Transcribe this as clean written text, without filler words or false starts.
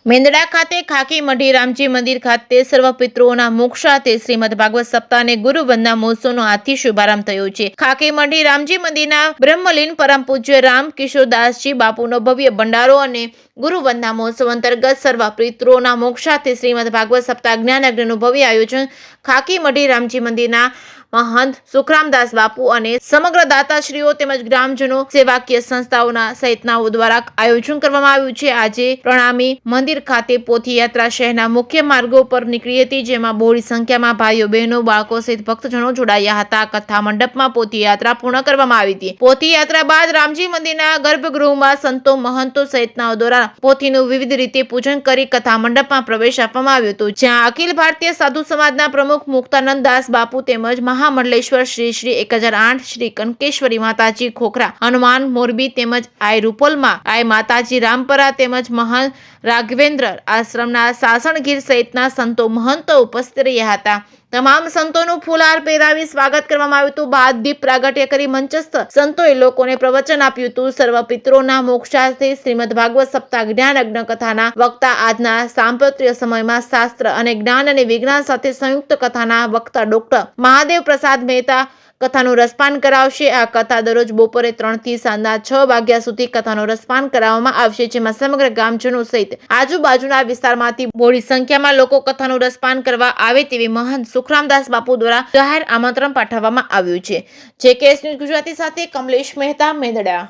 મેંદડા ખાતે ખાકી મઢી રામજી મંદિર ખાતે સર્વ પિતૃઓના મોક્ષાર્થે શ્રીમદ ભાગવત સપ્તાહને ગુરુ વંદના મહોત્સવનો આજથી શુભારંભ થયો છે। ખાકી મઢી રામજી મંદિરના બ્રહ્મલીન પરમ પૂજ્ય રામ કિશોરદાસજી બાપુનો ભવ્ય ભંડારો અને ગુરુ વંદના મહોત્સવ અંતર્ગત સર્વ પિતૃઓના મોક્ષાર્થે શ્રીમદ ભાગવત સપ્તાહ જ્ઞાન યજ્ઞનું ભવ્ય આયોજન ખાકી મઢી રામજી મંદિરના મહંત સુખરામદાસ બાપુ અને સમગ્ર દાતાશ્રીઓ તેમજ ગ્રામજનો સેવાકીય સંસ્થાઓના સહિતનાઓ દ્વારા આયોજન કરવામાં આવ્યું છે। આજે પ્રણામી મંદિર ખાતે પોથી યાત્રા શહેરના મુખ્ય માર્ગો પર નીકળી હતી, જેમાં બહોળી સંખ્યામાં ભાઈઓ બહેનો બાળકો સહિત ભક્તજનો જોડાયા હતા। કથા મંડપમાં પોથી યાત્રા પૂર્ણ કરવામાં આવી હતી। પોથી યાત્રા બાદ રામજી મંદિરના ગર્ભગૃહમાં સંતો મહંતો સહિતનાઓ દ્વારા પોથીનું વિવિધ રીતે પૂજન કરી કથા મંડપમાં પ્રવેશ આપવામાં આવ્યો હતો, જ્યાં અખિલ ભારતીય સાધુ સમાજના પ્રમુખ મુક્તાનંદ દાસ બાપુ તેમજ મહામંડલેશ્વર શ્રી 1008 શ્રી કનકેશ્વરી માતાજી ખોખરા હનુમાન મોરબી તેમજ આઈ રૂપલમાં આઈ માતાજી રામપરા તેમજ મહાન રાઘવેન્દ્ર આશ્રમના સાસણગીર સહિતના સંતો મહંતો ઉપસ્થિત રહ્યા હતા। તમામ સંતોનું ફૂલહાર પહેરાવી સ્વાગત કરવામાં આવ્યું હતું। બાદ દીપ પ્રાગટ્ય કરી મંચસ્થ સંતોએ લોકોને પ્રવચન આપ્યું હતું। સર્વ પિતૃઓના મોક્ષાર્થે શ્રીમદ ભાગવત સપ્તાહ જ્ઞાન યજ્ઞ કથાના વક્તા આજના સાંપ્રત્ય સમયમાં શાસ્ત્ર અને જ્ઞાન અને વિજ્ઞાન સાથે સંયુક્ત કથાના વક્તા ડોક્ટર મહાદેવ પ્રસાદ મહેતા કથાનું રસપાન કરાવશે। આ કથા દરરોજ બપોરે 3 થી સાંજના 6 વાગ્યા સુધી કથાનું રસપાન કરાવવામાં આવશે, જેમાં સમગ્ર ગામજનો સહિત આજુબાજુના વિસ્તારમાંથી બહોળી સંખ્યામાં લોકો કથાનું રસપાન કરવા આવે તેવી મહંત સુખરામદાસ બાપુ દ્વારા જાહેર આમંત્રણ પાઠવવામાં આવ્યું છે। JKS ન્યૂઝ ગુજરાતી સાથે કમલેશ મહેતા, મેંદડા।